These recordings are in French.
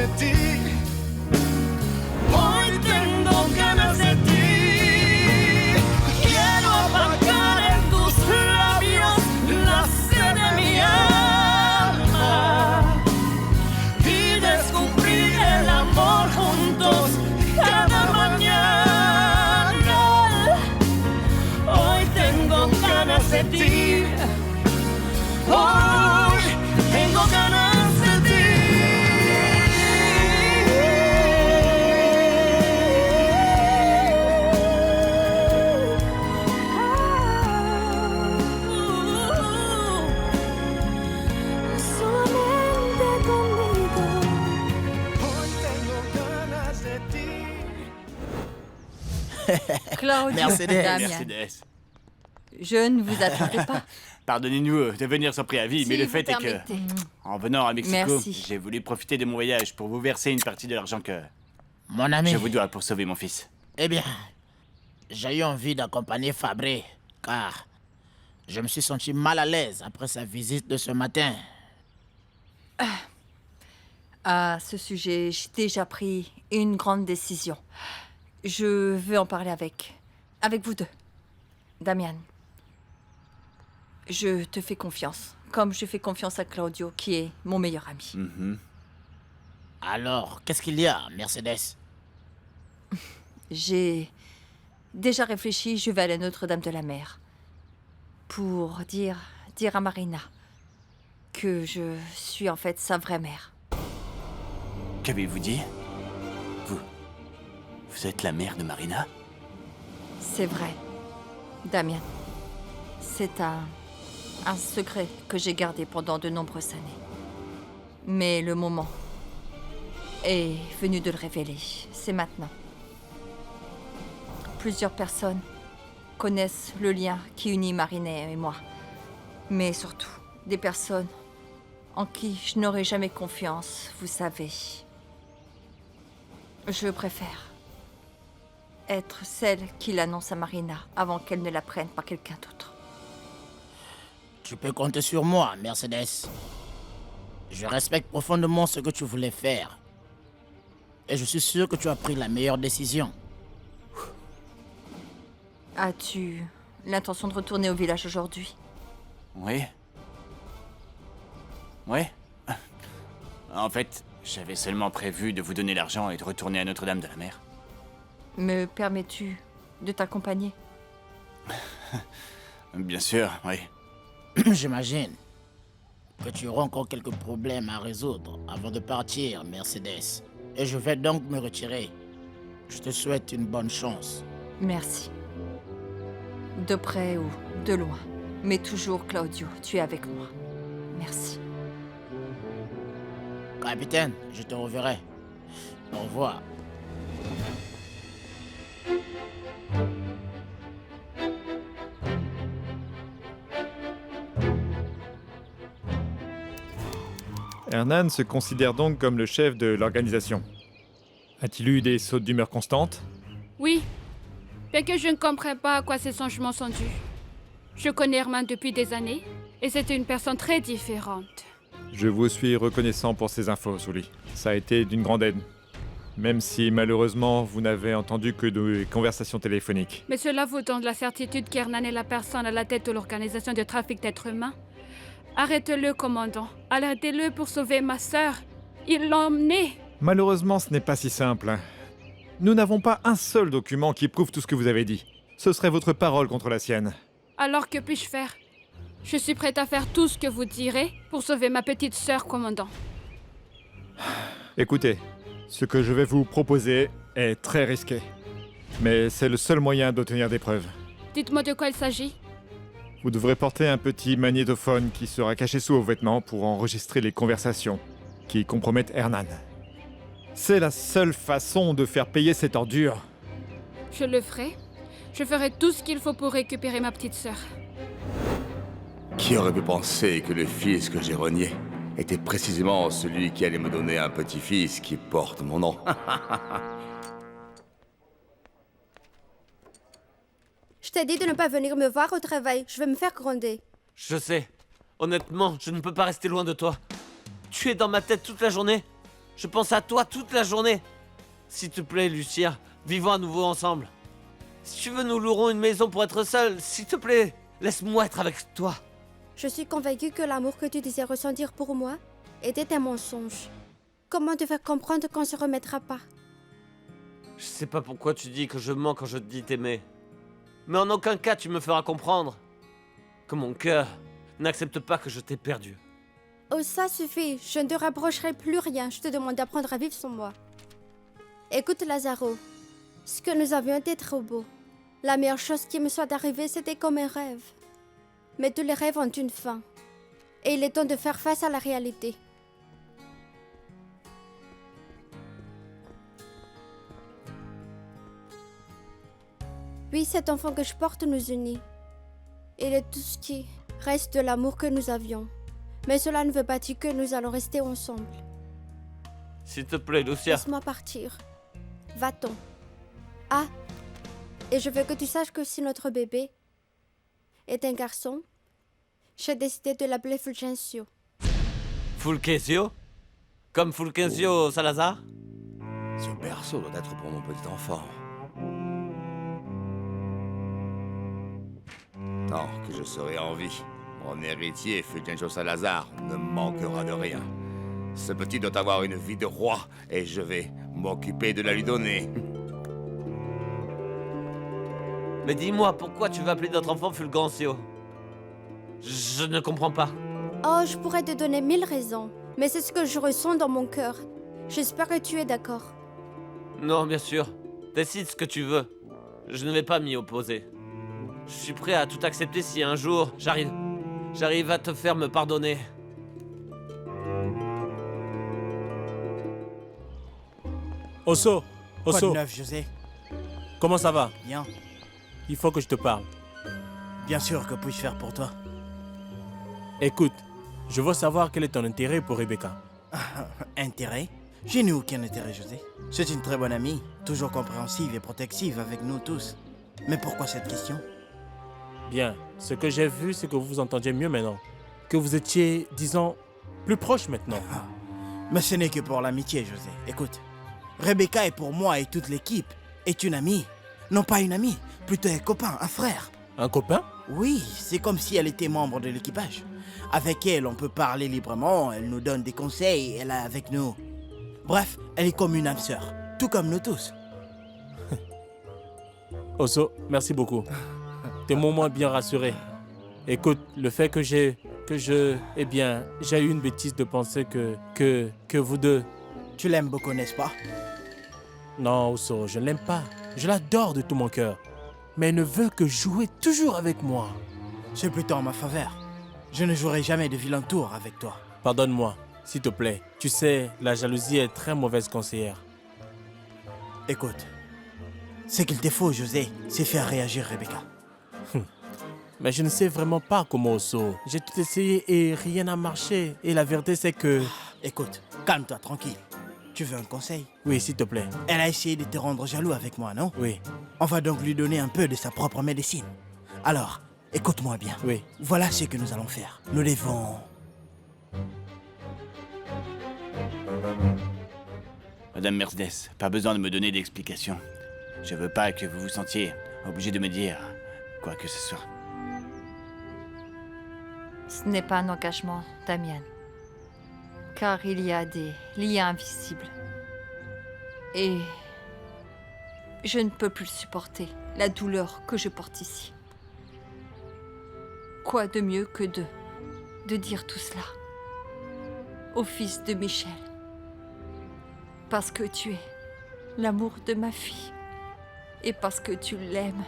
de ti. Hoy tengo ganas de ti. Quiero apagar en tus labios la sed de mi alma y descubrir el amor juntos cada mañana. Hoy tengo ganas de ti. Hoy tengo ganas de ti. Solamente conmigo. Hoy tengo ganas de ti. Claudio, Mercedes. Damien, Mercedes. je ne vous attendais pas. Pardonnez-nous de venir sans préavis, mais Si le vous fait est que, permettez. en venant à Mexico, Merci. j'ai voulu profiter de mon voyage pour vous verser une partie de l'argent que Mon ami, je vous dois pour sauver mon fils. eh bien, j'ai eu envie d'accompagner Fabré, car je me suis senti mal à l'aise après sa visite de ce matin. À ce sujet, j'ai déjà pris une grande décision. Je veux en parler avec vous deux. Damien, je te fais confiance, comme je fais confiance à Claudio, qui est mon meilleur ami. Alors, qu'est-ce qu'il y a, Mercedes? J'ai déjà réfléchi, je vais aller à Notre-Dame de la Mer pour dire à Marina que je suis en fait sa vraie mère. Qu'avez-vous dit? Vous êtes la mère de Marina? C'est vrai, Damien. C'est un secret que j'ai gardé pendant de nombreuses années. Mais le moment est venu de le révéler. C'est maintenant. Plusieurs personnes connaissent le lien qui unit Marina et moi. Mais surtout, des personnes en qui je n'aurai jamais confiance, vous savez. Je préfère être celle qui l'annonce à Marina avant qu'elle ne la prenne par quelqu'un d'autre. Tu peux compter sur moi, Mercedes. Je respecte profondément ce que tu voulais faire. Et je suis sûr que tu as pris la meilleure décision. As-tu l'intention de retourner au village aujourd'hui? Oui. Oui. En fait, j'avais seulement prévu de vous donner l'argent et de retourner à Notre-Dame de la Mer. Me permets-tu de t'accompagner? Bien sûr, oui. J'imagine que tu auras encore quelques problèmes à résoudre avant de partir, Mercedes. Et je vais donc me retirer. Je te souhaite une bonne chance. Merci. De près ou de loin. Mais toujours, Claudio, tu es avec moi. Merci. Capitaine, je te reverrai. Au revoir. Hernan se considère donc comme le chef de l'organisation. A-t-il eu des sautes d'humeur constantes? Oui, bien que je ne comprends pas à quoi ces changements sont dus. Je connais Herman depuis des années et c'était une personne très différente. Je vous suis reconnaissant pour ces infos, Sully. Ça a été d'une grande aide. Même si, malheureusement, vous n'avez entendu que des conversations téléphoniques. Mais cela vous donne la certitude qu'Hernan est la personne à la tête de l'organisation de trafic d'êtres humains. Arrêtez-le, commandant. Arrêtez-le pour sauver ma sœur. Il l'a emmené. Malheureusement, ce n'est pas si simple. Nous n'avons pas un seul document qui prouve tout ce que vous avez dit. Ce serait votre parole contre la sienne. Alors que puis-je faire? Je suis prête à faire tout ce que vous direz pour sauver ma petite sœur, commandant. Écoutez, ce que je vais vous proposer est très risqué. Mais c'est le seul moyen d'obtenir des preuves. Dites-moi de quoi il s'agit. Vous devrez porter un petit magnétophone qui sera caché sous vos vêtements pour enregistrer les conversations qui compromettent Hernan. C'est la seule façon de faire payer cette ordure. Je le ferai. Je ferai tout ce qu'il faut pour récupérer ma petite sœur. Qui aurait pu penser que le fils que j'ai renié était précisément celui qui allait me donner un petit-fils qui porte mon nom? Je t'ai dit de ne pas venir me voir au travail. Je vais me faire gronder. Je sais. Honnêtement, je ne peux pas rester loin de toi. Tu es dans ma tête toute la journée. Je pense à toi toute la journée. S'il te plaît, Lucia, vivons à nouveau ensemble. Si tu veux, nous louerons une maison pour être seuls. S'il te plaît, laisse-moi être avec toi. Je suis convaincue que l'amour que tu disais ressentir pour moi était un mensonge. Comment te faire comprendre qu'on se remettra pas? Je sais pas pourquoi tu dis que je mens quand je te dis t'aimer. Mais en aucun cas tu me feras comprendre que mon cœur n'accepte pas que je t'ai perdu. Oh, ça suffit. Je ne te rapprocherai plus rien. Je te demande d'apprendre à vivre sans moi. Écoute, Lazaro. Ce que nous avions était trop beau. La meilleure chose qui me soit arrivée, c'était comme un rêve. Mais tous les rêves ont une fin. Et il est temps de faire face à la réalité. Oui, cet enfant que je porte nous unit. Il est tout ce qui reste de l'amour que nous avions. Mais cela ne veut pas dire que nous allons rester ensemble. S'il te plaît, Lucia. Laisse-moi partir. Va-t'en. Ah, et je veux que tu saches que si notre bébé est un garçon, j'ai décidé de l'appeler Fulgencio. Fulgencio? Comme Fulgencio Salazar? Ce berceau doit être pour mon petit enfant. Tant que je serai en vie, mon héritier, Fulgencio Salazar, ne manquera de rien. Ce petit doit avoir une vie de roi, et je vais m'occuper de la lui donner. Mais dis-moi, pourquoi tu vas appeler notre enfant Fulgencio? Je ne comprends pas. Oh, je pourrais te donner 1000 raisons, mais c'est ce que je ressens dans mon cœur. J'espère que tu es d'accord. Non, bien sûr. Décide ce que tu veux. Je ne vais pas m'y opposer. Je suis prêt à tout accepter si un jour j'arrive à te faire me pardonner. Osso, Quoi de Osso, neuf, José? comment ça va? Bien. Il faut que je te parle. Bien sûr, que puis-je faire pour toi? Écoute, je veux savoir quel est ton intérêt pour Rebecca. Intérêt? Je n'ai aucun intérêt, José. C'est une très bonne amie, toujours compréhensive et protective avec nous tous. Mais pourquoi cette question? Bien, ce que j'ai vu, c'est que vous vous entendiez mieux maintenant. Que vous étiez, disons, plus proches maintenant. Mais ce n'est que pour l'amitié, José. Écoute, Rebecca est pour moi et toute l'équipe est une amie. Non pas une amie, plutôt un copain, un frère. Un copain? Oui, c'est comme si elle était membre de l'équipage. Avec elle, on peut parler librement, elle nous donne des conseils, elle est avec nous. Bref, elle est comme une âme sœur, tout comme nous tous. Osso, merci beaucoup. T'es mon moins bien rassuré. Écoute, le fait que j'ai eu une bêtise de penser que vous deux... Tu l'aimes beaucoup, n'est-ce pas? Non, Osso, je ne l'aime pas. Je l'adore de tout mon cœur. Mais elle ne veut que jouer toujours avec moi. C'est plutôt en ma faveur. Je ne jouerai jamais de vilain tour avec toi. Pardonne-moi, s'il te plaît. Tu sais, la jalousie est très mauvaise conseillère. Écoute, ce qu'il te faut, José, c'est faire réagir Rebecca. Mais je ne sais vraiment pas comment, Osso. J'ai tout essayé et rien n'a marché. Et la vérité, c'est que... Écoute, calme-toi, tranquille. Tu veux un conseil? Oui, s'il te plaît. Elle a essayé de te rendre jaloux avec moi, non? Oui. On va donc lui donner un peu de sa propre médecine. Alors, écoute-moi bien. Oui. Voilà ce que nous allons faire. Nous devons... Madame Mercedes, pas besoin de me donner d'explications. Je veux pas que vous vous sentiez obligé de me dire quoi que ce soit. Ce n'est pas un engagement, Damian. Car il y a des liens invisibles. Et je ne peux plus supporter la douleur que je porte ici. Quoi de mieux que de dire tout cela au fils de Michel? Parce que tu es l'amour de ma fille et parce que tu l'aimes.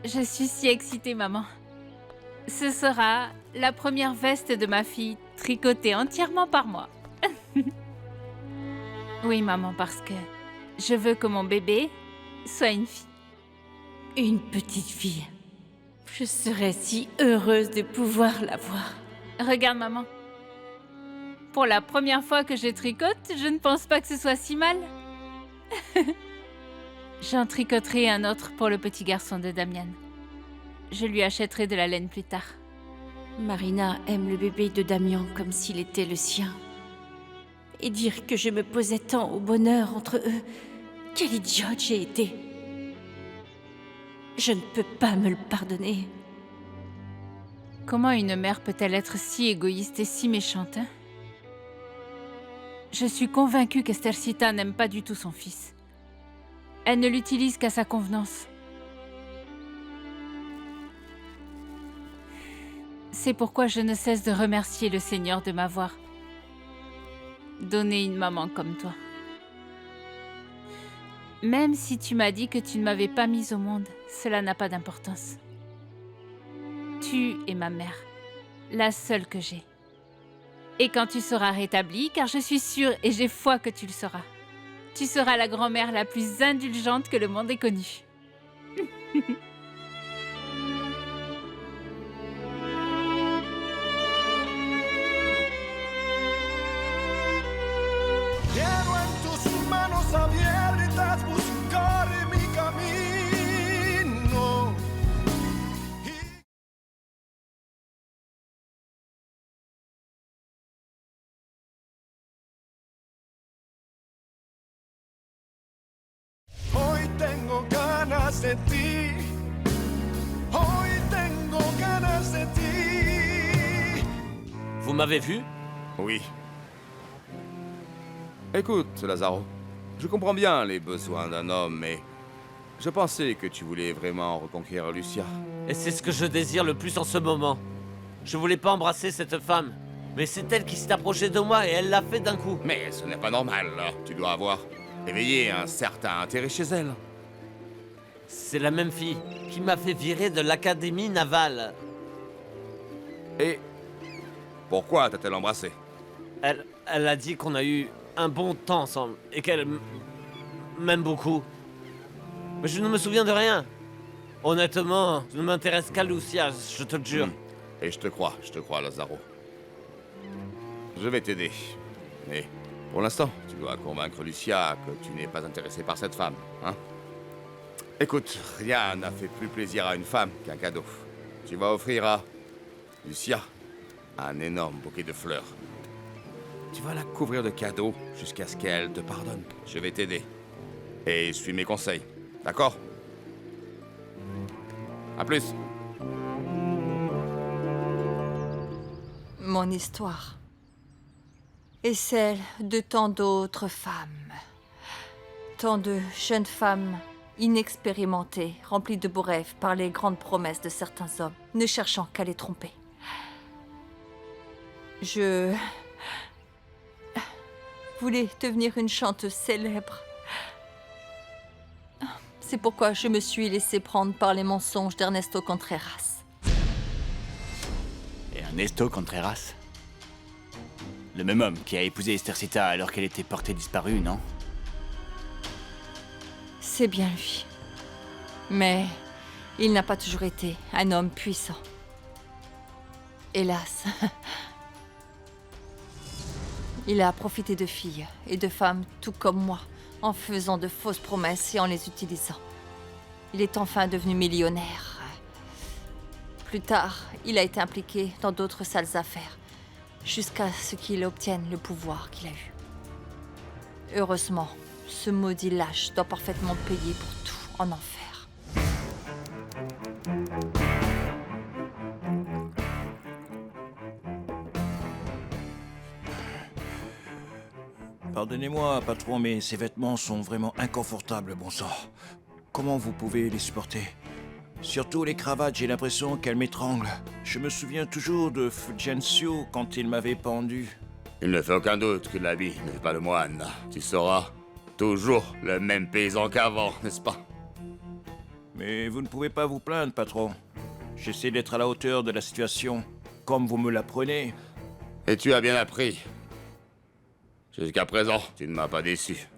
Je suis si excitée, maman. Ce sera la première veste de ma fille, tricotée entièrement par moi. Oui, maman, parce que je veux que mon bébé soit une fille. Une petite fille. Je serais si heureuse de pouvoir la voir. Regarde, maman. Pour la première fois que je tricote, je ne pense pas que ce soit si mal. J'en tricoterai un autre pour le petit garçon de Damian. Je lui achèterai de la laine plus tard. Marina aime le bébé de Damien comme s'il était le sien. Et dire que je me posais tant au bonheur entre eux, quelle idiote j'ai été. Je ne peux pas me le pardonner. Comment une mère peut-elle être si égoïste et si méchante, hein? Je suis convaincue qu'Estercita n'aime pas du tout son fils. Elle ne l'utilise qu'à sa convenance. C'est pourquoi je ne cesse de remercier le Seigneur de m'avoir donné une maman comme toi. Même si tu m'as dit que tu ne m'avais pas mise au monde, cela n'a pas d'importance. Tu es ma mère, la seule que j'ai. Et quand tu seras rétablie, car je suis sûre et j'ai foi que tu le seras, tu seras la grand-mère la plus indulgente que le monde ait connue. Quiero en tus manos abiertas buscar mi camino. Hoy tengo ganas de ti. Hoy tengo ganas de ti. Vous m'avez vu? Oui. Écoute, Lazaro, je comprends bien les besoins d'un homme, mais je pensais que tu voulais vraiment reconquérir Lucia. Et c'est ce que je désire le plus en ce moment. Je voulais pas embrasser cette femme, mais c'est elle qui s'est approchée de moi et elle l'a fait d'un coup. Mais ce n'est pas normal, là. Tu dois avoir éveillé un certain intérêt chez elle. C'est la même fille qui m'a fait virer de l'académie navale. Et pourquoi t'a-t-elle embrassé? Elle a dit qu'on a eu un bon temps ensemble et qu'elle m'aime beaucoup. Mais je ne me souviens de rien. Honnêtement, je ne m'intéresse qu'à Lucia, je te le jure. Et je te crois, Lazaro. Je vais t'aider. Mais pour l'instant, tu dois convaincre Lucia que tu n'es pas intéressé par cette femme, hein? Écoute, rien n'a fait plus plaisir à une femme qu'un cadeau. Tu vas offrir à Lucia un énorme bouquet de fleurs. Tu vas la couvrir de cadeaux jusqu'à ce qu'elle te pardonne. Je vais t'aider. Et suis mes conseils, d'accord? À plus. Mon histoire est celle de tant d'autres femmes. Tant de jeunes femmes inexpérimentées, remplies de beaux rêves par les grandes promesses de certains hommes, ne cherchant qu'à les tromper. Je voulais devenir une chanteuse célèbre. C'est pourquoi je me suis laissée prendre par les mensonges d'Ernesto Contreras. Ernesto Contreras? Le même homme qui a épousé Estercita alors qu'elle était portée disparue, non? C'est bien lui. Mais il n'a pas toujours été un homme puissant. Hélas. Il a profité de filles et de femmes tout comme moi, en faisant de fausses promesses et en les utilisant. Il est enfin devenu millionnaire. Plus tard, il a été impliqué dans d'autres sales affaires, jusqu'à ce qu'il obtienne le pouvoir qu'il a eu. Heureusement, ce maudit lâche doit parfaitement payer pour tout en enfer. Pardonnez-moi, patron, mais ces vêtements sont vraiment inconfortables, bon sang. Comment vous pouvez les supporter? Surtout les cravates, j'ai l'impression qu'elles m'étranglent. Je me souviens toujours de Fulgencio quand il m'avait pendu. Il ne fait aucun doute que l'habit n'est pas le moine. Tu seras toujours le même paysan qu'avant, n'est-ce pas? Mais vous ne pouvez pas vous plaindre, patron. J'essaie d'être à la hauteur de la situation, comme vous me l'apprenez. Et tu as bien appris. Jusqu'à présent, tu ne m'as pas déçu.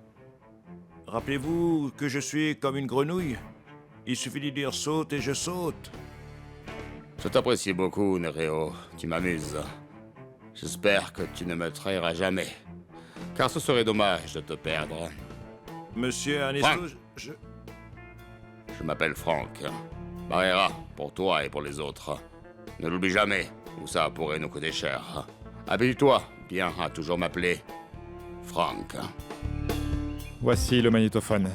Rappelez-vous que je suis comme une grenouille. Il suffit de dire saute et je saute. Je t'apprécie beaucoup, Nereo. Tu m'amuses. J'espère que tu ne me trahiras jamais. Car ce serait dommage de te perdre. Monsieur Ernesto, Frank. Je m'appelle Frank. Barrera, pour toi et pour les autres. Ne l'oublie jamais. ou ça pourrait nous coûter cher. Habille-toi bien à toujours m'appeler Frank. Voici le magnétophone.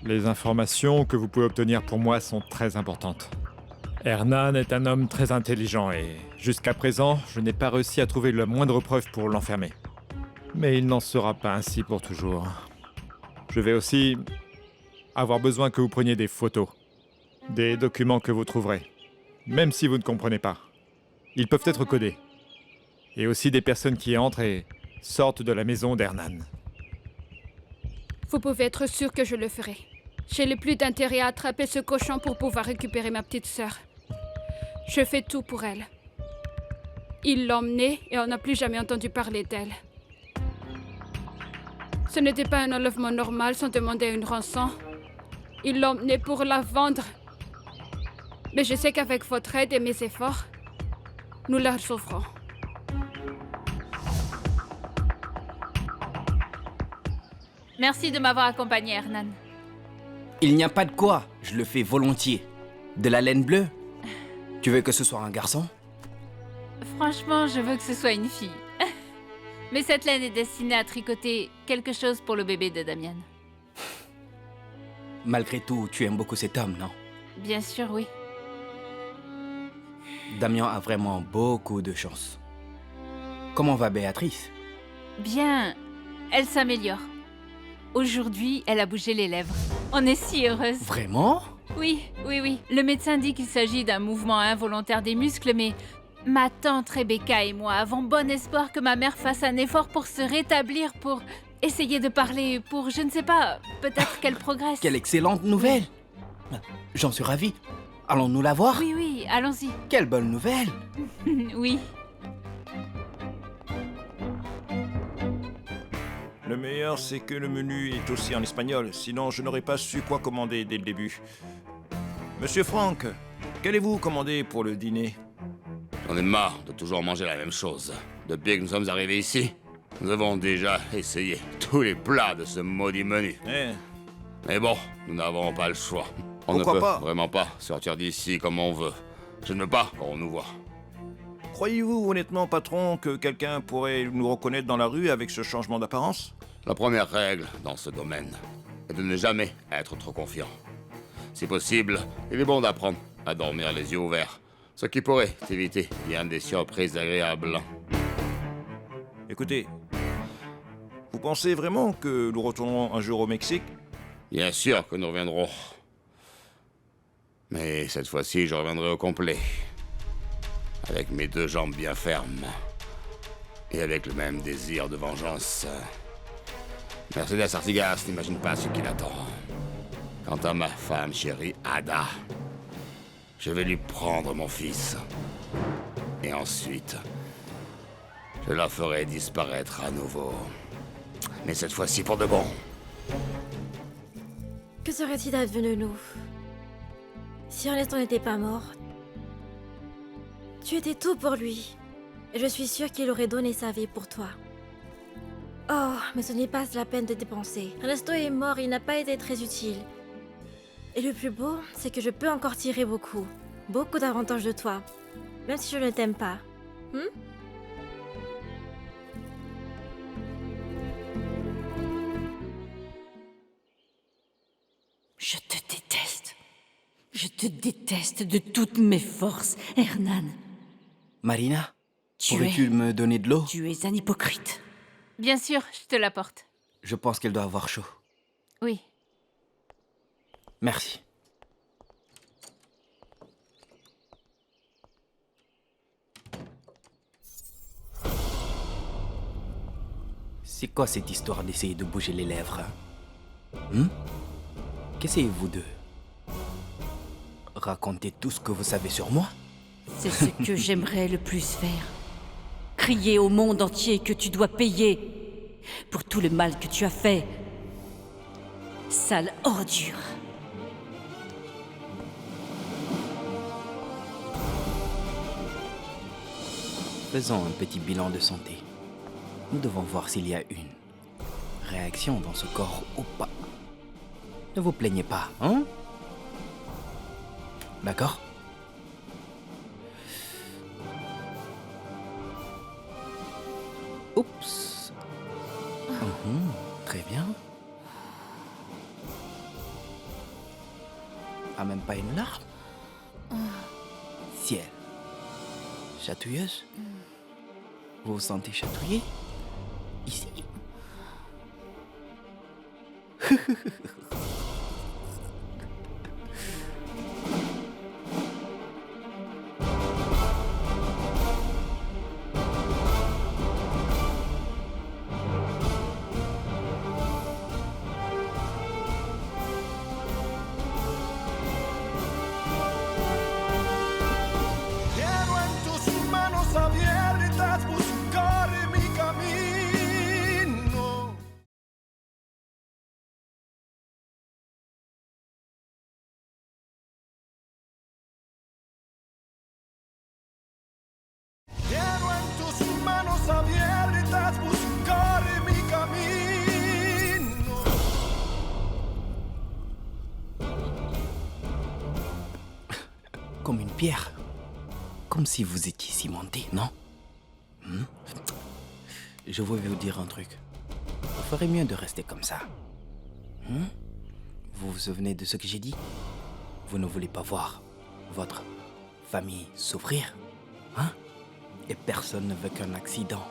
Les informations que vous pouvez obtenir pour moi sont très importantes. Hernan est un homme très intelligent et, jusqu'à présent, je n'ai pas réussi à trouver la moindre preuve pour l'enfermer. Mais il n'en sera pas ainsi pour toujours. Je vais aussi avoir besoin que vous preniez des photos, des documents que vous trouverez, même si vous ne comprenez pas. Ils peuvent être codés. Et aussi des personnes qui entrent et sortent de la maison d'Hernan. Vous pouvez être sûr que je le ferai. J'ai le plus d'intérêt à attraper ce cochon pour pouvoir récupérer ma petite sœur. Je fais tout pour elle. Il l'a emmenée et on n'a plus jamais entendu parler d'elle. Ce n'était pas un enlèvement normal sans demander une rançon. Il l'a emmenée pour la vendre. Mais je sais qu'avec votre aide et mes efforts, nous la sauverons. Merci de m'avoir accompagné, Hernan. Il n'y a pas de quoi, je le fais volontiers. De la laine bleue? Tu veux que ce soit un garçon? Franchement, je veux que ce soit une fille. Mais cette laine est destinée à tricoter quelque chose pour le bébé de Damien. Malgré tout, tu aimes beaucoup cet homme, non? Bien sûr, oui. Damien a vraiment beaucoup de chance. Comment va Béatrice? Bien, elle s'améliore. Aujourd'hui, elle a bougé les lèvres. On est si heureuse. Vraiment? Oui. Le médecin dit qu'il s'agit d'un mouvement involontaire des muscles, mais ma tante Rebecca et moi avons bon espoir que ma mère fasse un effort pour se rétablir, pour essayer de parler, pour, je ne sais pas, peut-être qu'elle progresse. Quelle excellente nouvelle! J'en suis ravi. Allons-nous la voir? Oui, allons-y. Quelle bonne nouvelle! Oui. Le meilleur, c'est que le menu est aussi en espagnol, sinon je n'aurais pas su quoi commander dès le début. Monsieur Frank, qu'allez-vous commander pour le dîner? J'en ai marre de toujours manger la même chose. Depuis que nous sommes arrivés ici, nous avons déjà essayé tous les plats de ce maudit menu. Mais bon, nous n'avons pas le choix. On ne peut vraiment pas sortir d'ici comme on veut. Je ne veux pas qu'on nous voie. Croyez-vous honnêtement, patron, que quelqu'un pourrait nous reconnaître dans la rue avec ce changement d'apparence? La première règle dans ce domaine est de ne jamais être trop confiant. Si possible, il est bon d'apprendre à dormir les yeux ouverts, ce qui pourrait éviter bien des surprises agréables. Écoutez, vous pensez vraiment que nous retournerons un jour au Mexique? Bien sûr que nous reviendrons. Mais cette fois-ci, je reviendrai au complet. Avec mes deux jambes bien fermes. Et avec le même désir de vengeance. Mercedes Artigas n'imagine pas ce qu'il attend. Quant à ma femme chérie, Ada, je vais lui prendre mon fils. Et ensuite, je la ferai disparaître à nouveau. Mais cette fois-ci pour de bon. Que serait-il advenu de nous si Ernest n'était pas mort? Tu étais tout pour lui. Et je suis sûre qu'il aurait donné sa vie pour toi. Oh, mais ce n'est pas la peine de dépenser. Ernesto est mort, il n'a pas été très utile. Et le plus beau, c'est que je peux encore tirer beaucoup. Beaucoup d'avantages de toi. Même si je ne t'aime pas. Je te déteste. Je te déteste de toutes mes forces, Hernan. Marina, pourrais-tu me donner de l'eau? Tu es un hypocrite. Bien sûr, je te l'apporte. Je pense qu'elle doit avoir chaud. Oui. Merci. C'est quoi cette histoire d'essayer de bouger les lèvres? Qu'essayez-vous de... raconter tout ce que vous savez sur moi? C'est ce que j'aimerais le plus faire. Crier au monde entier que tu dois payer pour tout le mal que tu as fait. Sale ordure. Faisons un petit bilan de santé. Nous devons voir s'il y a une réaction dans ce corps ou pas. Ne vous plaignez pas, hein? D'accord? Oups. Très bien. Ah, même pas une larme? Ciel. Chatouilleuse? Vous vous sentez chatouillé? Ici? Quiero en tus manos abiertas buscar mi camino. Quiero en tus manos abiertas buscar mi camino. Comme une pierre. Comme si vous étiez cimenté, non? Je vais vous dire un truc. Vous ferez mieux de rester comme ça. Vous vous souvenez de ce que j'ai dit? Vous ne voulez pas voir votre famille souffrir, hein? Et personne ne veut qu'un accident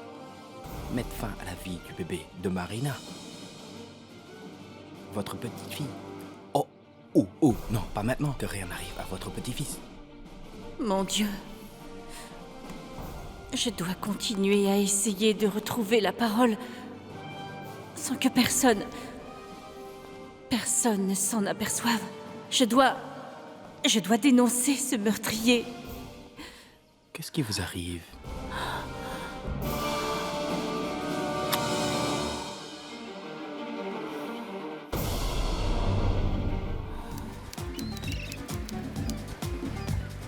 mette fin à la vie du bébé de Marina. Votre petite fille. Oh, non, pas maintenant. Que rien n'arrive à votre petit-fils. Mon Dieu. Je dois continuer à essayer de retrouver la parole sans que personne ne s'en aperçoive. Je dois dénoncer ce meurtrier. Qu'est-ce qui vous arrive?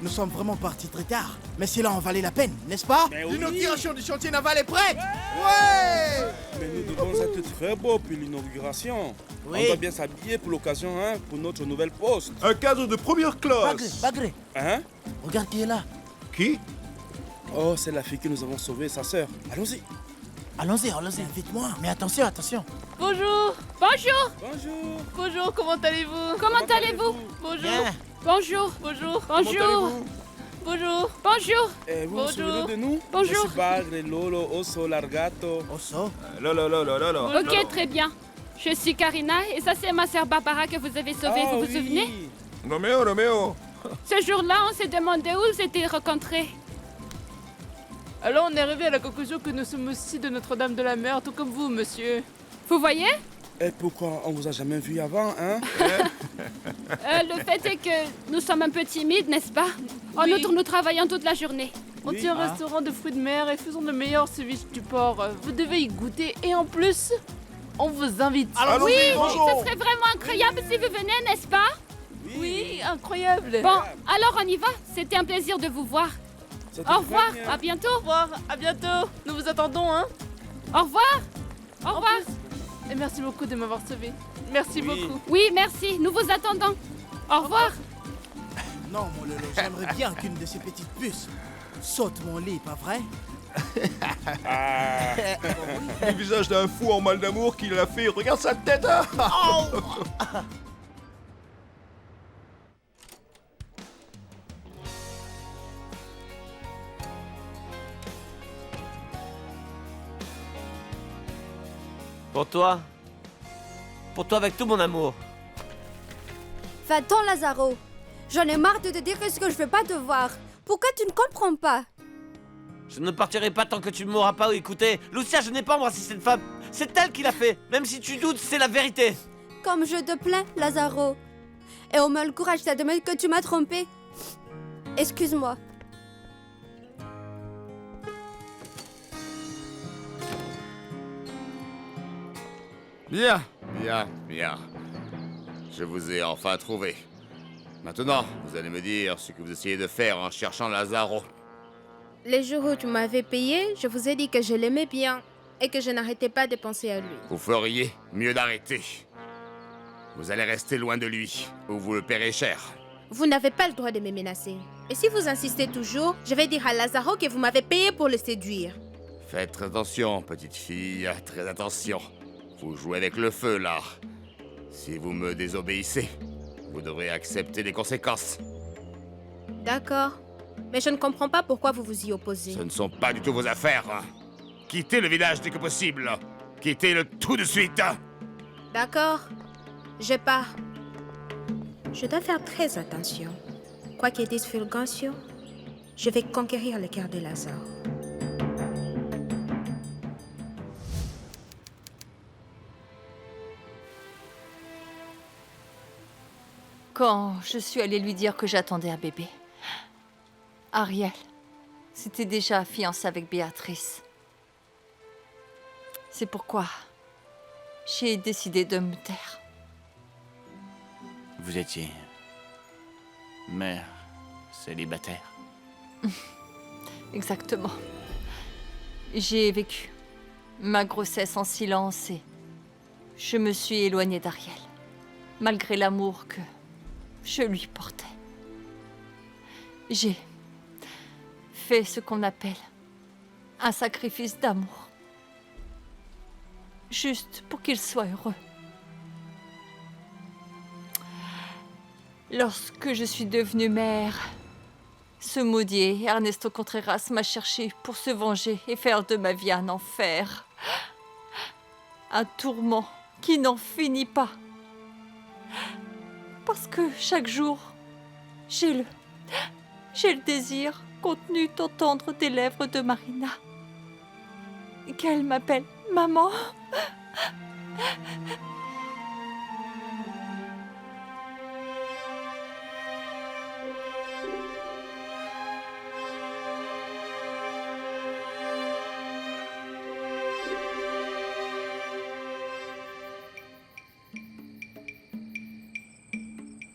Nous sommes vraiment partis très tard, mais cela en valait la peine, n'est-ce pas? L'inauguration du chantier naval est prête. Ouais. Mais nous devons être très beaux pour l'inauguration. Oui. On doit bien s'habiller pour l'occasion, hein, pour notre nouvelle poste. Un cadre de première classe. Bagré, Hein? regarde qui est là. Qui? Oh, c'est la fille que nous avons sauvée, sa sœur. Allons-y. Allons-y, vite-moi. Mais attention. Bonjour. Bonjour. Bonjour. Bonjour, comment allez-vous? Comment allez-vous? Bonjour. Bien. Bonjour. Bonjour. Comment Bonjour. allez-vous? Bonjour. Bonjour. Vous vous souvenez de nous? Bonjour. Je suis Bagre, Lolo, Osso, Largato. Osso? Lolo. Ok, très bien. Je suis Karina et ça c'est ma sœur Barbara que vous avez sauvée, vous vous souvenez? Roméo. Ce jour-là, on s'est demandé où ils s'étaient rencontrés. Alors on est arrivé à la conclusion que nous sommes aussi de Notre-Dame de la Mer, tout comme vous, monsieur. Vous voyez? Et pourquoi on vous a jamais vu avant, hein? Le fait est que nous sommes un peu timides, n'est-ce pas? En Oui. outre, nous travaillons toute la journée. On tient un restaurant de fruits de mer et faisons de meilleurs ceviches du port. Vous devez y goûter et en plus, on vous invite. Alors oui, ce serait vraiment incroyable si vous venez, n'est-ce pas? Oui, incroyable. Bon, alors on y va. C'était un plaisir de vous voir. Au revoir, à bientôt. Au revoir, à bientôt. Nous vous attendons, hein. Au revoir. Au revoir. Et merci beaucoup de m'avoir sauvé. Merci beaucoup. Oui, merci. Nous vous attendons. Au revoir. Non, mon Lolo, j'aimerais bien qu'une de ces petites puces saute mon lit, pas vrai? Le visage d'un fou en mal d'amour qui l'a fait. Regarde sa tête. Hein. Pour toi avec tout mon amour. Va-t'en, Lazaro. J'en ai marre de te dire ce que je veux pas te voir. Pourquoi tu ne comprends pas? Je ne partirai pas tant que tu ne m'auras pas écouté. Lucia, je n'ai pas embrassé cette femme. C'est elle qui l'a fait. Même si tu doutes, c'est la vérité. Comme je te plains, Lazaro. Et on me le courage d'admettre que tu m'as trompé. Excuse-moi. Bien. Je vous ai enfin trouvé. Maintenant, vous allez me dire ce que vous essayez de faire en cherchant Lazaro. Les jours où tu m'avais payé, je vous ai dit que je l'aimais bien et que je n'arrêtais pas de penser à lui. Vous feriez mieux d'arrêter. Vous allez rester loin de lui, ou vous le paierez cher. Vous n'avez pas le droit de me menacer. Et si vous insistez toujours, je vais dire à Lazaro que vous m'avez payé pour le séduire. Faites très attention, petite fille, très attention. Vous jouez avec le feu, là. Si vous me désobéissez, vous devrez accepter les conséquences. D'accord. Mais je ne comprends pas pourquoi vous vous y opposez. Ce ne sont pas du tout vos affaires. Quittez le village dès que possible. Quittez-le tout de suite. D'accord. Je pars. Je dois faire très attention. Quoi qu'il dise Fulgencio, je vais conquérir le cœur de Lazare. Quand je suis allée lui dire que j'attendais un bébé, Ariel s'était déjà fiancée avec Béatrice. C'est pourquoi j'ai décidé de me taire. Vous étiez mère célibataire. Exactement. J'ai vécu ma grossesse en silence et je me suis éloignée d'Ariel, malgré l'amour que je lui portais. J'ai fait ce qu'on appelle un sacrifice d'amour, juste pour qu'il soit heureux. Lorsque je suis devenue mère, ce maudit Ernesto Contreras m'a cherché pour se venger et faire de ma vie un enfer. Un tourment qui n'en finit pas. Parce que chaque jour, j'ai le désir contenu d'entendre des lèvres de Marina. Qu'elle m'appelle maman.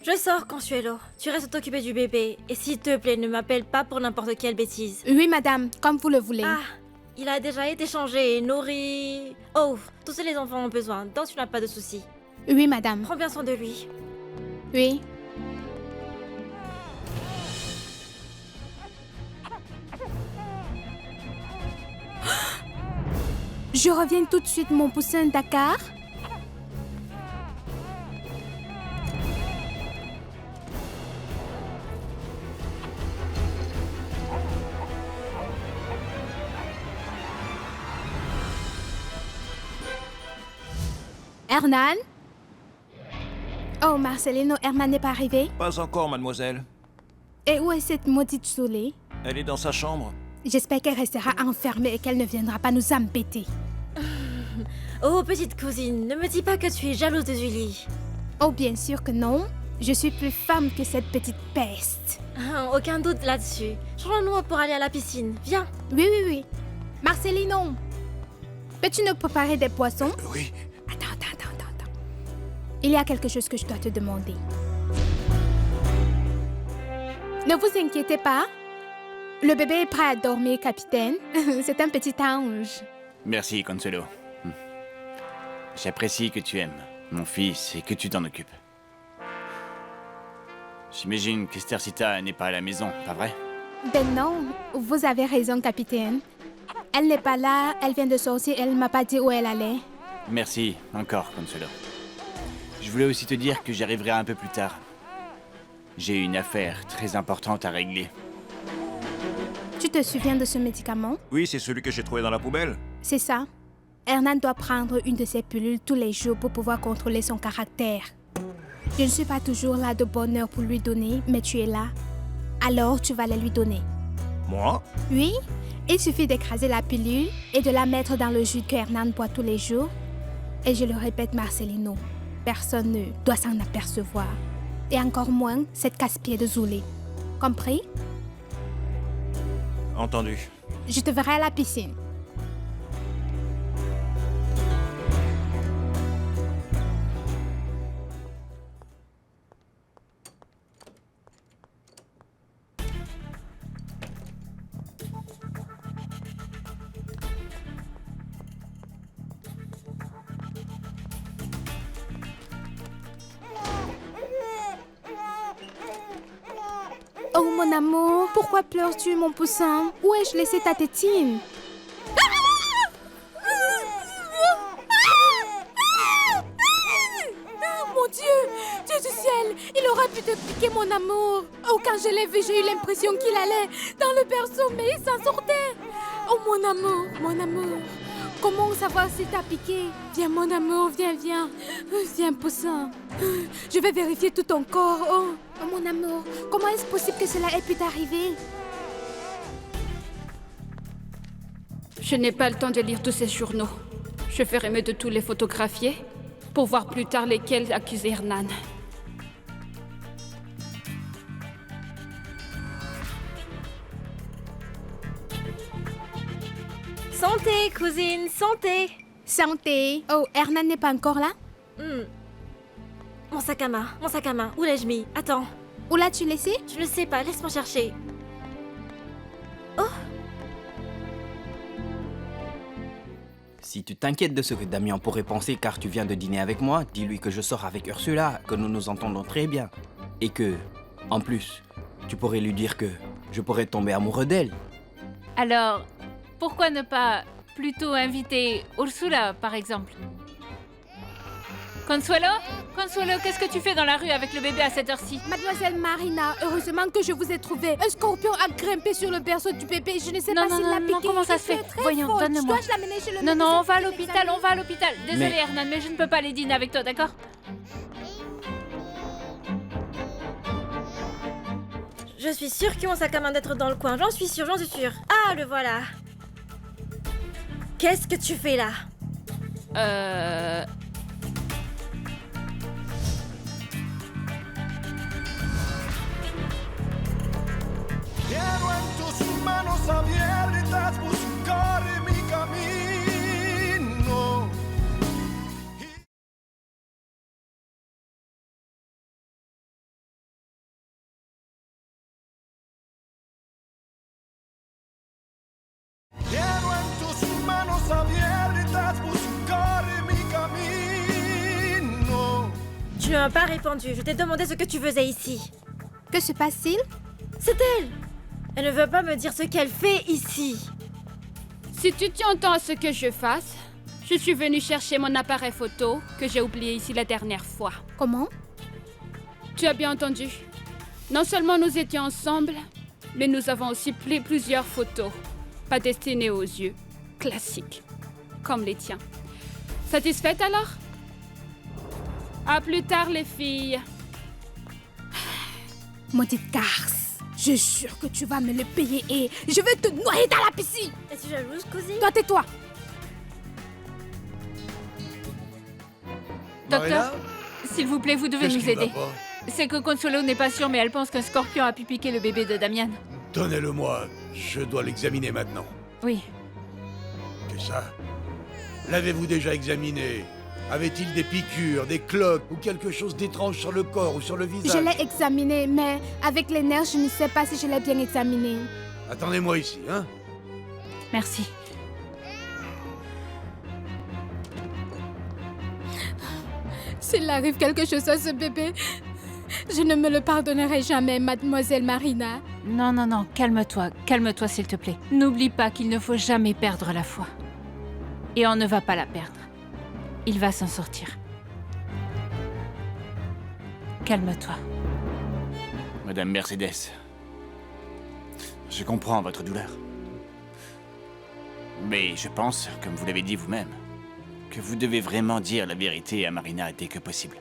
Je sors, Consuelo. Tu restes t'occuper du bébé. Et s'il te plaît, ne m'appelle pas pour n'importe quelle bêtise. Oui, madame, comme vous le voulez. Ah, il a déjà été changé, nourri... Oh, tous les enfants ont besoin, donc tu n'as pas de soucis. Oui, madame. Prends bien soin de lui. Oui. Je reviens tout de suite, mon poussin Dakar. Hernan? Oh, Marcelino, Hernan n'est pas arrivé? Pas encore, mademoiselle. Et où est cette maudite Zoulée? Elle est dans sa chambre. J'espère qu'elle restera enfermée et qu'elle ne viendra pas nous embêter. Oh, petite cousine, ne me dis pas que tu es jalouse de Julie. Oh, bien sûr que non. Je suis plus femme que cette petite peste. Ah, aucun doute là-dessus. Changeons-nous pour aller à la piscine. Viens. Oui, oui, oui. Marcelino, peux-tu nous préparer des poissons? Oui. Attends. Il y a quelque chose que je dois te demander. Ne vous inquiétez pas. Le bébé est prêt à dormir, capitaine. C'est un petit ange. Merci, Consuelo. J'apprécie que tu aimes mon fils et que tu t'en occupes. J'imagine qu'Estercita n'est pas à la maison, pas vrai? Ben non, vous avez raison, capitaine. Elle n'est pas là, elle vient de sortir, elle ne m'a pas dit où elle allait. Merci, encore, Consuelo. Je voulais aussi te dire que j'arriverai un peu plus tard. J'ai une affaire très importante à régler. Tu te souviens de ce médicament? Oui, c'est celui que j'ai trouvé dans la poubelle. C'est ça. Hernan doit prendre une de ces pilules tous les jours pour pouvoir contrôler son caractère. Je ne suis pas toujours là de bonne heure pour lui donner, mais tu es là. Alors tu vas les lui donner. Moi? Oui, il suffit d'écraser la pilule et de la mettre dans le jus que Hernan boit tous les jours. Et je le répète, Marcelino, personne ne doit s'en apercevoir. Et encore moins cette casse-pied de Zoulée. Compris? Entendu. Je te verrai à la piscine. Oh mon amour, pourquoi pleures-tu mon poussin? Où ai-je laissé ta tétine? aurait pu te piquer, mon amour. Oh, quand je l'ai vu, j'ai eu l'impression qu'il allait dans le berceau, mais il s'en sortait. Oh, mon amour, mon amour. Comment savoir s'il t'a piqué? Viens, mon amour, viens, viens. Viens, poussin. Je vais vérifier tout ton corps. Oh, oh mon amour, comment est-ce possible que cela ait pu t'arriver? Je n'ai pas le temps de lire tous ces journaux. Je ferai mieux de tous les photographier pour voir plus tard lesquels accuser Hernan. Santé, cousine, santé. Santé. Oh, Hernan n'est pas encore là? Mon sac à main, où l'ai-je mis? Attends. Où l'as-tu laissé? Je ne sais pas, laisse-moi chercher. Oh! Si tu t'inquiètes de ce que Damien pourrait penser car tu viens de dîner avec moi, dis-lui que je sors avec Ursula, que nous nous entendons très bien. Et que, en plus, tu pourrais lui dire que je pourrais tomber amoureux d'elle. Alors, pourquoi ne pas plutôt inviter Ursula, par exemple? Consuelo? Consuelo, qu'est-ce que tu fais dans la rue avec le bébé à cette heure-ci? Mademoiselle Marina, heureusement que je vous ai trouvé. Un scorpion a grimpé sur le berceau du bébé. Je ne sais pas s'il l'a piqué. Non, comment ça se fait? Voyons, donne-moi. Dois-je l'amener chez le Non, médecin on va à pour l'hôpital, l'examiner? on va à l'hôpital. Désolée, Hernan, mais je ne peux pas aller dîner avec toi, d'accord? Je suis sûre qu'ils ont sa main d'être dans le coin, j'en suis sûre, j'en suis sûre. Ah, le voilà. Qu'est-ce que tu fais là? Quiero en tus manos abiertas buscar mi camino. Quiero en tus manos abiertas buscar mi camino. Tu ne m'as pas répondu, je t'ai demandé ce que tu faisais ici. Que se passe-t-il? C'est elle. Elle ne veut pas me dire ce qu'elle fait ici. Si tu t'y entends à ce que je fasse, je suis venue chercher mon appareil photo que j'ai oublié ici la dernière fois. Comment? Tu as bien entendu. Non seulement nous étions ensemble, mais nous avons aussi pris plusieurs photos, pas destinées aux yeux, classiques, comme les tiens. Satisfaite alors? À plus tard les filles. Maudite garce, je jure que tu vas me le payer et je vais te noyer dans la piscine. Es-tu jalouse, cousine? Toi, tais-toi. Docteur, s'il vous plaît, vous devez Qu'est-ce nous qui va aider. pas? C'est que Consuelo n'est pas sûre, mais elle pense qu'un scorpion a pu piquer le bébé de Damian. Donnez-le-moi, je dois l'examiner maintenant. Oui. C'est ça? L'avez-vous déjà examiné? Avait-il des piqûres, des cloques ou quelque chose d'étrange sur le corps ou sur le visage? Je l'ai examiné, mais avec les nerfs, je ne sais pas si je l'ai bien examiné. Attendez-moi ici, hein? Merci. S'il arrive quelque chose à ce bébé, je ne me le pardonnerai jamais, mademoiselle Marina. Non, non, non, calme-toi, calme-toi s'il te plaît. N'oublie pas qu'il ne faut jamais perdre la foi. Et on ne va pas la perdre. Il va s'en sortir. Calme-toi. Madame Mercedes, je comprends votre douleur. Mais je pense, comme vous l'avez dit vous-même, que vous devez vraiment dire la vérité à Marina dès que possible.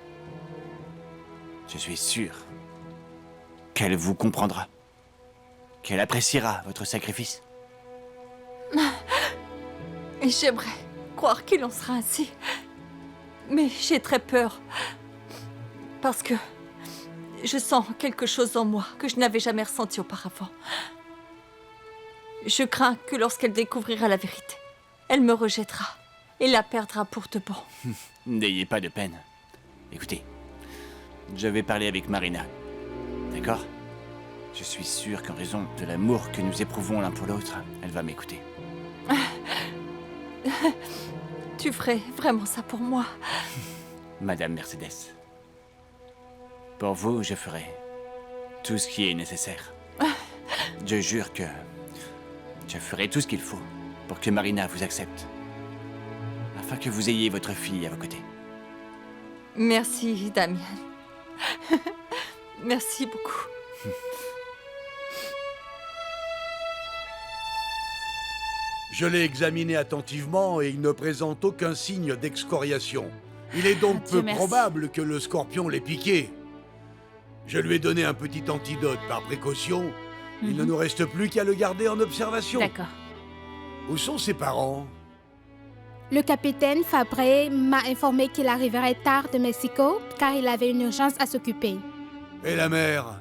Je suis sûr qu'elle vous comprendra, qu'elle appréciera votre sacrifice. Et j'aimerais croire qu'il en sera ainsi. Mais j'ai très peur. Parce que je sens quelque chose en moi que je n'avais jamais ressenti auparavant. Je crains que lorsqu'elle découvrira la vérité, elle me rejettera et la perdra pour de bon. N'ayez pas de peine. Écoutez, je vais parler avec Marina. D'accord? Je suis sûr qu'en raison de l'amour que nous éprouvons l'un pour l'autre, elle va m'écouter. Tu ferais vraiment ça pour moi? Madame Mercedes, pour vous, je ferai tout ce qui est nécessaire. Je jure que je ferai tout ce qu'il faut pour que Marina vous accepte, afin que vous ayez votre fille à vos côtés. Merci, Damien. Merci beaucoup. Je l'ai examiné attentivement et il ne présente aucun signe d'excoriation. Il est donc Dieu peu merci. probable que le scorpion l'ait piqué. Je lui ai donné un petit antidote par précaution. Il ne nous reste plus qu'à le garder en observation. D'accord. Où sont ses parents? Le capitaine Fabre m'a informé qu'il arriverait tard de Mexico car il avait une urgence à s'occuper. Et la mère?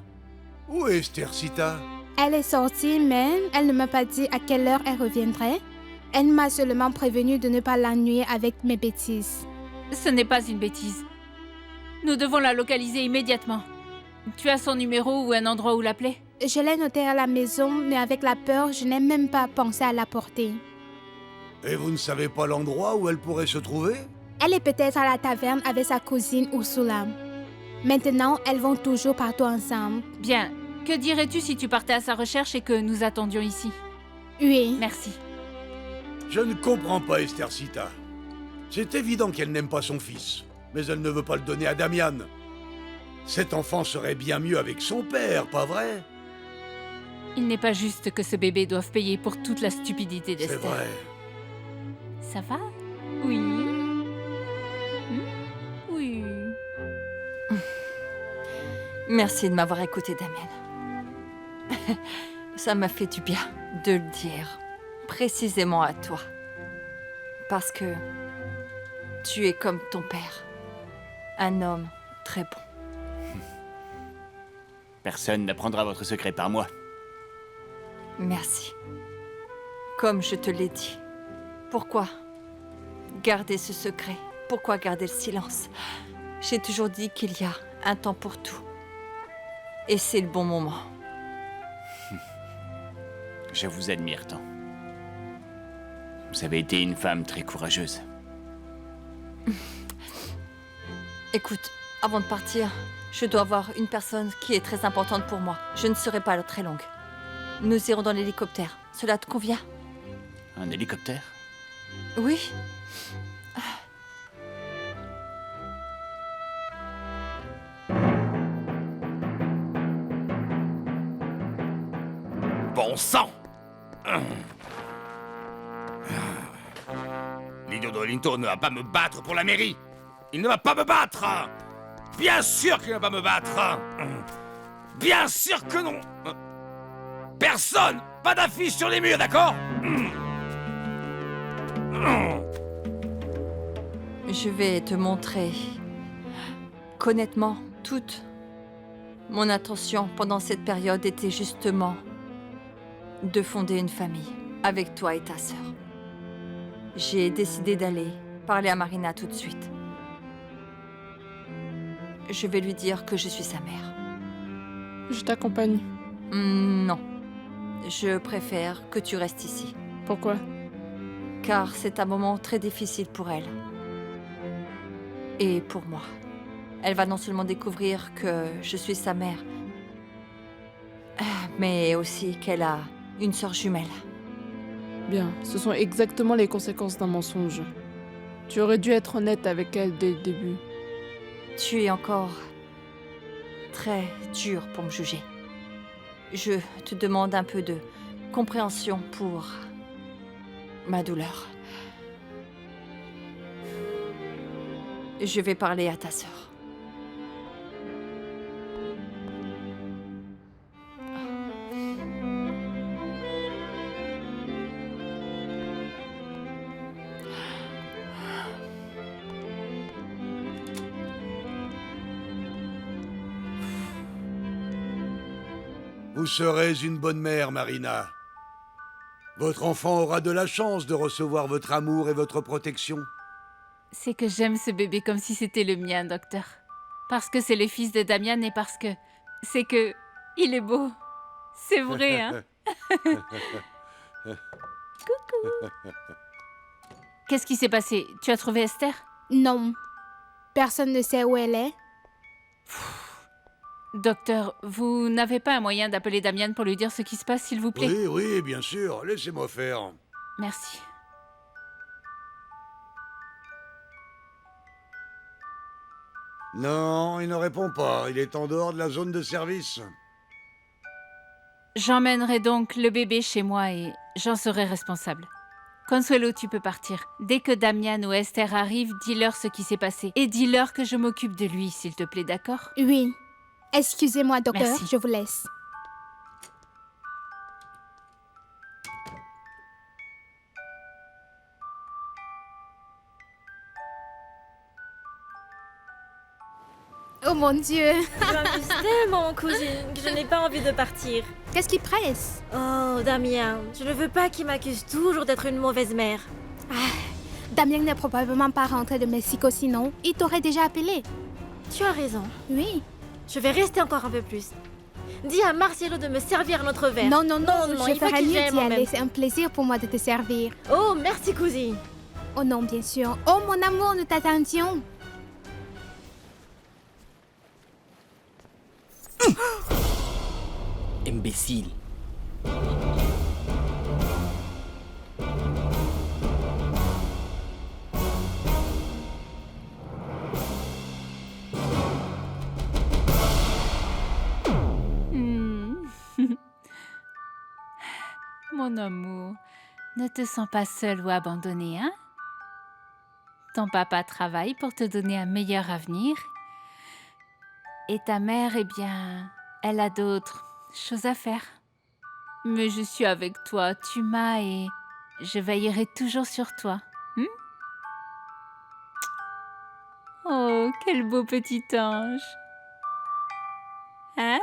Où est Estercita? Elle est sortie, mais elle ne m'a pas dit à quelle heure elle reviendrait. Elle m'a seulement prévenu de ne pas l'ennuyer avec mes bêtises. Ce n'est pas une bêtise. Nous devons la localiser immédiatement. Tu as son numéro ou un endroit où l'appeler? Je l'ai noté à la maison, mais avec la peur, je n'ai même pas pensé à l'apporter. Et vous ne savez pas l'endroit où elle pourrait se trouver? Elle est peut-être à la taverne avec sa cousine Ursula. Maintenant, elles vont toujours partout ensemble. Bien. Que dirais-tu si tu partais à sa recherche et que nous attendions ici? Oui. Merci. Je ne comprends pas Estercita. C'est évident qu'elle n'aime pas son fils, mais elle ne veut pas le donner à Damian. Cet enfant serait bien mieux avec son père, pas vrai? Il n'est pas juste que ce bébé doive payer pour toute la stupidité d'Esther. C'est vrai. Ça va? Oui. Oui. Merci de m'avoir écouté, Damien. Ça m'a fait du bien de le dire, précisément à toi. Parce que tu es comme ton père, un homme très bon. Personne n'apprendra votre secret par moi. Merci. Comme je te l'ai dit, pourquoi garder ce secret? Pourquoi garder le silence? J'ai toujours dit qu'il y a un temps pour tout. Et c'est le bon moment. Je vous admire tant. Vous avez été une femme très courageuse. Écoute, avant de partir, je dois voir une personne qui est très importante pour moi. Je ne serai pas là très longue. Nous irons dans l'hélicoptère. Cela te convient? Un hélicoptère? Oui. Bon sang! L'idiot de Linton ne va pas me battre pour la mairie! Il ne va pas me battre! Bien sûr qu'il ne va pas me battre! Bien sûr que non! Personne! Pas d'affiche sur les murs, d'accord? Je vais te montrer qu'honnêtement, toute mon intention pendant cette période était justement de fonder une famille avec toi et ta sœur. J'ai décidé d'aller parler à Marina tout de suite. Je vais lui dire que je suis sa mère. Je t'accompagne. Non. Je préfère que tu restes ici. Pourquoi? Car c'est un moment très difficile pour elle. Et pour moi. Elle va non seulement découvrir que je suis sa mère, mais aussi qu'elle a une sœur jumelle. Bien, ce sont exactement les conséquences d'un mensonge. Tu aurais dû être honnête avec elle dès le début. Tu es encore très dur pour me juger. Je te demande un peu de compréhension pour ma douleur. Je vais parler à ta sœur. Vous serez une bonne mère, Marina. Votre enfant aura de la chance de recevoir votre amour et votre protection. C'est que j'aime ce bébé comme si c'était le mien, docteur. Parce que c'est le fils de Damian et parce que... c'est que... il est beau. C'est vrai, hein? Coucou. Qu'est-ce qui s'est passé? Tu as trouvé Esther? Non. Personne ne sait où elle est. Docteur, vous n'avez pas un moyen d'appeler Damian pour lui dire ce qui se passe, s'il vous plaît? Oui, oui, bien sûr. Laissez-moi faire. Merci. Non, il ne répond pas. Il est en dehors de la zone de service. J'emmènerai donc le bébé chez moi et j'en serai responsable. Consuelo, tu peux partir. Dès que Damian ou Esther arrivent, dis-leur ce qui s'est passé. Et dis-leur que je m'occupe de lui, s'il te plaît, d'accord? Oui. Excusez-moi, docteur, Merci. je vous laisse. Oh mon Dieu! Je m'amuse tellement, cousine, que je n'ai pas envie de partir. Qu'est-ce qui presse? Oh, Damien, je ne veux pas qu'il m'accuse toujours d'être une mauvaise mère. Damien n'est probablement pas rentré de Mexico sinon. Il t'aurait déjà appelé. Tu as raison. Oui. Je vais rester encore un peu plus. Dis à Marcelo de me servir notre verre. Non, non, non, il je faut ferai qu'il mieux vienne d'y aller. moi-même. C'est un plaisir pour moi de te servir. Oh, merci, cousine. Oh non, bien sûr. Oh mon amour, nous t'attendions. Imbécile. Mon amour, ne te sens pas seul ou abandonné, hein? Ton papa travaille pour te donner un meilleur avenir. Et ta mère, eh bien, elle a d'autres choses à faire. Mais je suis avec toi, tu m'as et je veillerai toujours sur toi. Oh, quel beau petit ange. Hein?